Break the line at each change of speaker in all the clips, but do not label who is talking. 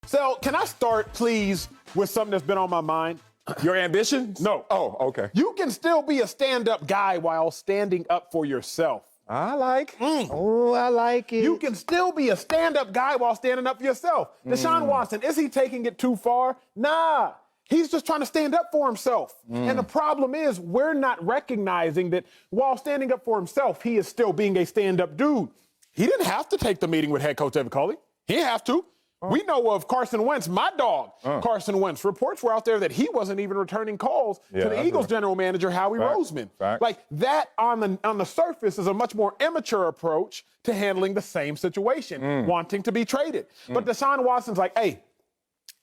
So, can I start, please, with something that's been on my mind?
Your ambition?
No.
Oh, okay.
You can still be a stand-up guy while standing up for yourself.
I like. Oh, I like it.
You can still be a stand-up guy while standing up for yourself. Deshaun Watson, is he taking it too far? Nah. He's just trying to stand up for himself. And the problem is we're not recognizing that while standing up for himself, he is still being a stand-up dude. He didn't have to take the meeting with head coach Evan Coley. He didn't have to. We know of Carson Wentz, my dog, Carson Wentz. Reports were out there that he wasn't even returning calls to the Eagles general manager, Howie Roseman. Like that on the surface is a much more immature approach to handling the same situation, wanting to be traded. But Deshaun Watson's like, hey,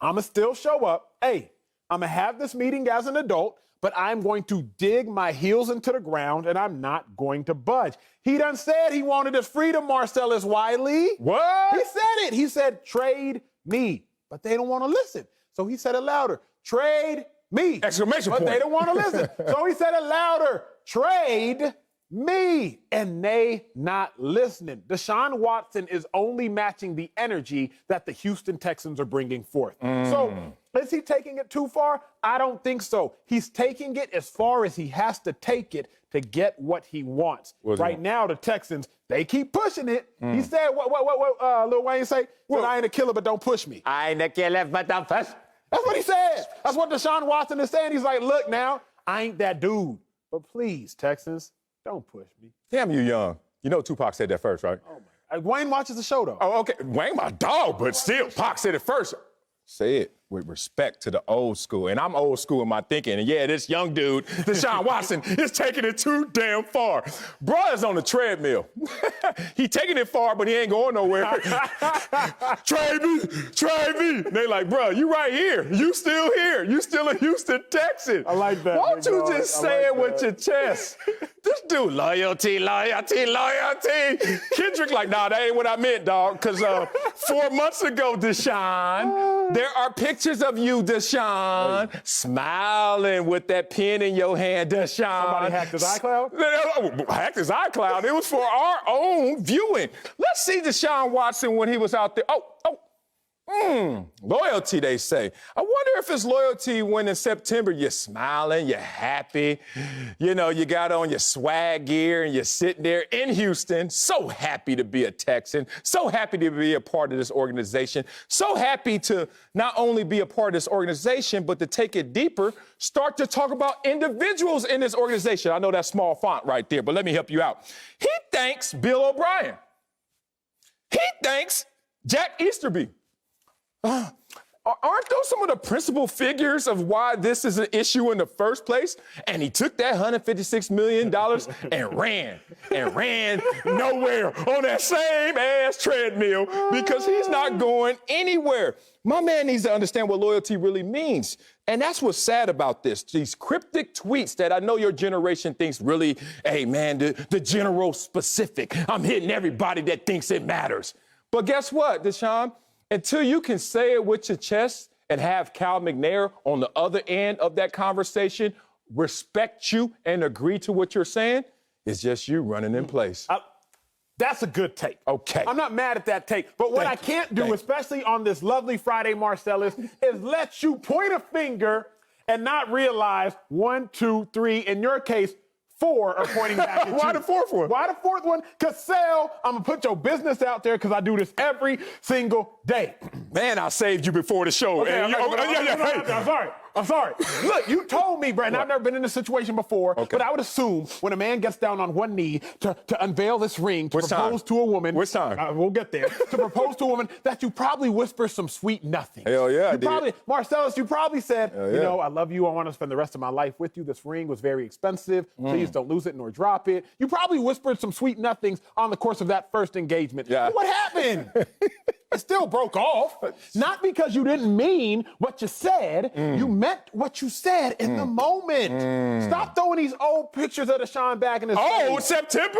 I'm going to still show up. Hey, I'm going to have this meeting as an adult, but I'm going to dig my heels into the ground and I'm not going to budge. He done said he wanted his freedom, Marcellus Wiley.
What?
He said it. He said, trade me. But they don't want to listen. So he said it louder. Trade me.
Exclamation point.
But they don't want to listen. So he said it louder. Trade me. And they not listening. Deshaun Watson is only matching the energy that the Houston Texans are bringing forth. So is he taking it too far? I don't think so. He's taking it as far as he has to take it to get what he wants. Right now, the Texans, they keep pushing it. He said, what Lil Wayne say? Said, I ain't a killer, but don't push me.
I ain't a killer, but don't push.
That's what he said. That's what Deshaun Watson is saying. He's like, look now, I ain't that dude. But please, Texans, don't push me.
Damn, you young. You know Tupac said that first, right?
Oh my. Wayne watches the show, though.
Oh, okay. Wayne my dog, but still, Pac said it first. Say it with respect to the old school. And I'm old school in my thinking. And yeah, this young dude, Deshaun Watson, is taking it too damn far. Bro is on the treadmill. He taking it far, but he ain't going nowhere. Trade me, trade me. They like, bro, you right here. You still here. You still a Houston Texan.
I like that.
Why don't you just say it with your chest? This dude, loyalty, loyalty, loyalty. Kendrick like, nah, that ain't what I meant, dog. Because 4 months ago, Deshaun, there are pictures of you, Deshaun, smiling with that pen in your hand, Deshaun.
Somebody hacked his iCloud?
Hacked his iCloud. It was for our own viewing. Let's see Deshaun Watson when he was out there. Loyalty, they say. I wonder if it's loyalty when in September you're smiling, you're happy, you know, you got on your swag gear and you're sitting there in Houston, so happy to be a Texan, so happy to be a part of this organization, so happy to not only be a part of this organization, but to take it deeper, start to talk about individuals in this organization. I know that small font right there, but let me help you out. He thanks Bill O'Brien. He thanks Jack Easterby. Aren't those some of the principal figures of why this is an issue in the first place? And he took that $156 million and ran nowhere on that same ass treadmill because he's not going anywhere. My man needs to understand what loyalty really means. And that's what's sad about this. These cryptic tweets that I know your generation thinks really, hey man, the general specific. I'm hitting everybody that thinks it matters. But guess what, Deshaun? Until you can say it with your chest and have Cal McNair on the other end of that conversation respect you and agree to what you're saying, it's just you running in place.
That's a good take.
Okay.
I'm not mad at that take. But what I can't do, especially on this lovely Friday, Marcellus, is let you point a finger and not realize 1, 2, 3, in your case, 4 are pointing back at you.
Why the fourth one?
Why the fourth one? Because, Sal, I'm going to put your business out there because I do this every single day.
Man, I saved you before the show.
Okay, I'm sorry. Look, you told me, Brandon, I've never been in this situation before, but I would assume when a man gets down on one knee to unveil this ring to propose to a woman.
Which time?
We'll get there. To propose to a woman, that you probably whisper some sweet nothing.
Hell yeah,
Marcellus, you probably said, you know, I love you. I want to spend the rest of my life with you. This ring was very expensive. Please don't lose it nor drop it. You probably whispered some sweet nothings on the course of that first engagement.
Yeah.
But what happened? It still broke off. Not because you didn't mean what you said. You meant what you said in the moment. Stop throwing these old pictures of Deshaun back in his face.
September?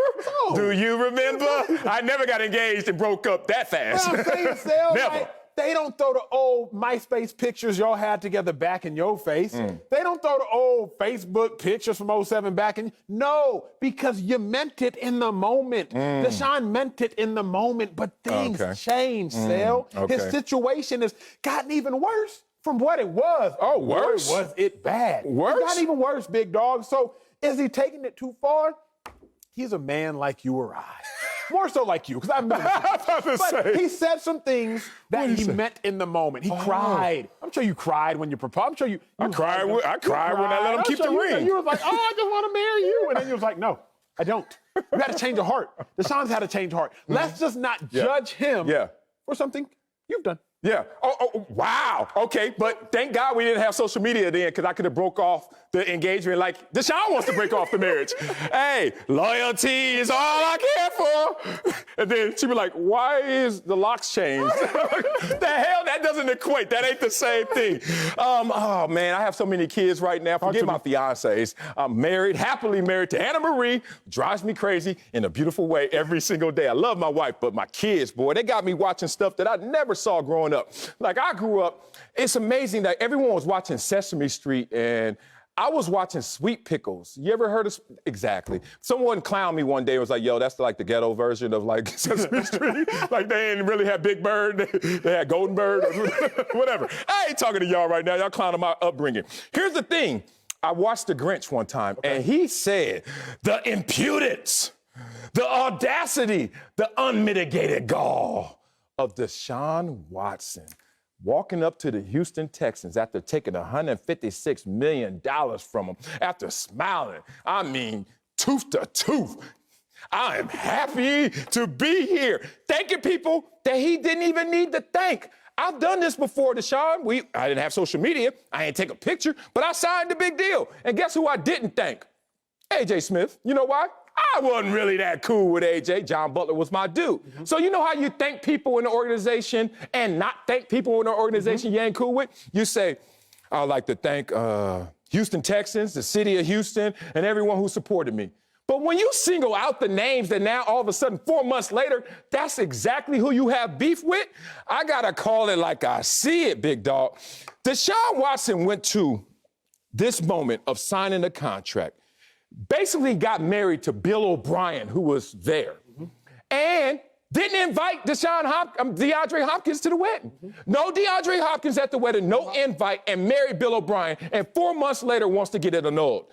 Do you remember? I never got engaged and broke up that fast.
I'm saying, Sal,
Never.
they don't throw the old MySpace pictures y'all had together back in your face. They don't throw the old Facebook pictures from 07 back in. No, because you meant it in the moment. Deshaun meant it in the moment, but things change, Sel. His situation has gotten even worse from what it was.
Oh, worse?
Boy, was it bad.
Worse?
It got even worse, big dog. So is he taking it too far? He's a man like you or I. More so like you, because I've been. But he said some things that he meant in the moment. He cried. I'm sure you cried when you proposed. I'm sure you.
I cried when I let him keep the ring.
You was like, oh, I just want to marry you. And then you was like, no, I don't. You had to change your heart. Deshaun's had to change heart. Let's just not judge him for something you've done.
Yeah. Oh, wow. Okay. But thank God we didn't have social media then, because I could have broke off the engagement like Deshaun wants to break off the marriage. Hey, loyalty is all I care for. And then she'd be like, why is the locks changed? The hell? That doesn't equate. That ain't the same thing. Oh, man, I have so many kids right now. Forget my fiancés. I'm married, happily married to Anna Marie. Drives me crazy in a beautiful way every single day. I love my wife, but my kids, boy, they got me watching stuff that I never saw growing up. Like I grew up, it's amazing that everyone was watching Sesame Street and I was watching Sweet Pickles. You ever heard of exactly? Someone clowned me one day and was like, yo, that's like the ghetto version of like Sesame Street. Like they didn't really have Big Bird, they had Golden Bird, whatever. I ain't talking to y'all right now, y'all clowning my upbringing. Here's the thing, I watched The Grinch one time and he said, the impudence, the audacity, the unmitigated gall of Deshaun Watson walking up to the Houston Texans after taking $156 million from them, after smiling, I mean, tooth to tooth. I am happy to be here. Thanking people that he didn't even need to thank. I've done this before, Deshaun. I didn't have social media. I ain't take a picture, but I signed the big deal. And guess who I didn't thank? A.J. Smith. You know why? I wasn't really that cool with AJ. John Butler was my dude. So you know how you thank people in the organization and not thank people in the organization you ain't cool with? You say, I'd like to thank Houston Texans, the city of Houston, and everyone who supported me. But when you single out the names that now all of a sudden 4 months later, that's exactly who you have beef with, I gotta call it like I see it, big dog. Deshaun Watson went to this moment of signing a contract, basically got married to Bill O'Brien, who was there, and didn't invite DeAndre Hopkins to the wedding. No DeAndre Hopkins at the wedding, no invite, and married Bill O'Brien, and 4 months later wants to get it annulled.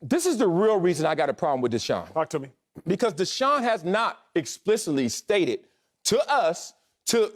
This is the real reason I got a problem with Deshaun.
Talk to me.
Because Deshaun has not explicitly stated to us,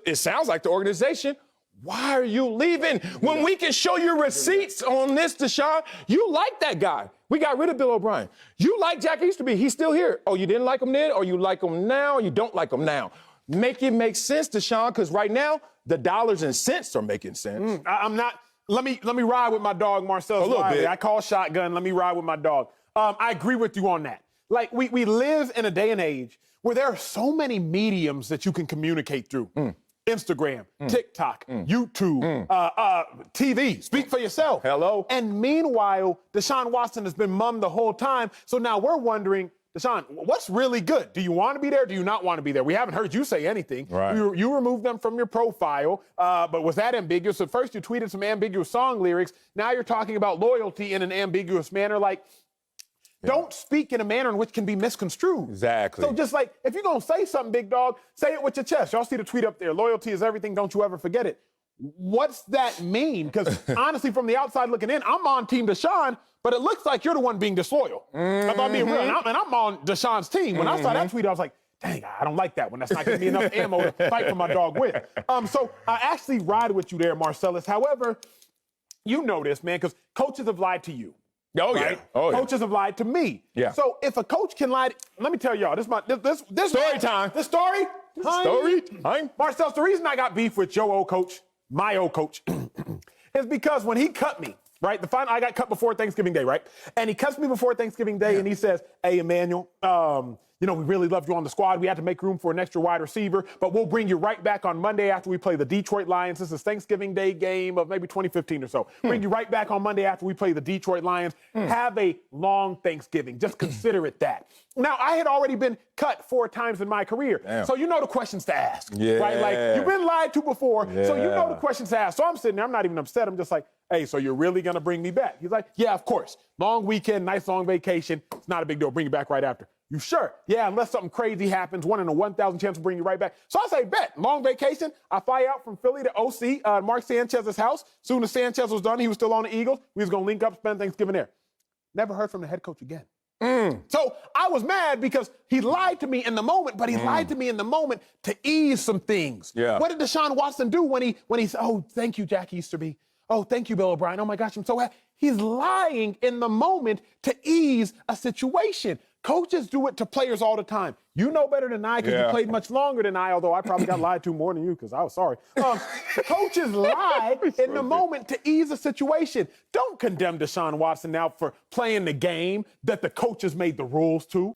it sounds like the organization, why are you leaving? When we can show you receipts on this, Deshaun, you like that guy. We got rid of Bill O'Brien. You like Jack Easterby. He's still here. Oh, you didn't like him then? Or you like him now? Or you don't like him now? Make it make sense, Deshaun, because right now, the dollars and cents are making sense.
I'm not. Let me ride with my dog, Marcellus Wiley. I call shotgun. Let me ride with my dog. I agree with you on that. Like, we live in a day and age where there are so many mediums that you can communicate through. Instagram, TikTok, YouTube, TV. Speak for yourself.
Hello.
And meanwhile, Deshaun Watson has been mum the whole time. So now we're wondering, Deshaun, what's really good? Do you want to be there? Do you not want to be there? We haven't heard you say anything.
Right.
You removed them from your profile, but was that ambiguous? At first, you tweeted some ambiguous song lyrics. Now you're talking about loyalty in an ambiguous manner. Like, don't speak in a manner in which can be misconstrued.
Exactly.
So just like, if you're going to say something, big dog, say it with your chest. Y'all see the tweet up there. Loyalty is everything. Don't you ever forget it. What's that mean? Because honestly, from the outside looking in, I'm on Team Deshaun, but it looks like you're the one being disloyal. If I'm being real. And I'm on Deshaun's team. When I saw that tweet, I was like, dang, I don't like that one. That's not going to be enough ammo to fight for my dog with. So I actually ride with you there, Marcellus. However, you know this, man, because coaches have lied to you.
Oh,
right?
yeah. Oh, yeah.
Coaches have lied to me.
Yeah.
So if a coach can lie, let me tell y'all, this
story time.
The story time.
Story time.
Marcellus, the reason I got beef with your old coach, my old coach, is because when he cut me, right? I got cut before Thanksgiving Day, right? And he cuts me before Thanksgiving Day, and he says, "Hey, Emmanuel, we really loved you on the squad. We had to make room for an extra wide receiver, but we'll bring you right back on Monday after we play the Detroit Lions. This is Thanksgiving Day game of maybe 2015 or so. Bring you right back on Monday after we play the Detroit Lions. Have a long Thanksgiving. Just consider it that. Now, I had already been cut 4 times in my career, so you know the questions to ask, right? Like, you've been lied to before, so you know the questions to ask. So I'm sitting there, I'm not even upset. I'm just like, hey, so you're really going to bring me back? He's like, yeah, of course. Long weekend, nice long vacation. It's not a big deal. Bring you back right after. You sure? Yeah, unless something crazy happens, 1 in a 1,000 chance to bring you right back. So I say, bet. Long vacation. I fly out from Philly to OC, Mark Sanchez's house. Soon as Sanchez was done, he was still on the Eagles. We was going to link up, spend Thanksgiving there. Never heard from the head coach again. So I was mad because he lied to me in the moment, but he lied to me in the moment to ease some things.
Yeah.
What did Deshaun Watson do when he said, oh, thank you, Jack Easterby. Oh, thank you, Bill O'Brien. Oh, my gosh, I'm so happy. He's lying in the moment to ease a situation. Coaches do it to players all the time. You know better than I because you played much longer than I, although I probably got lied to more than you because I was sorry. Coaches lie in the moment to ease a situation. Don't condemn Deshaun Watson now for playing the game that the coaches made the rules to.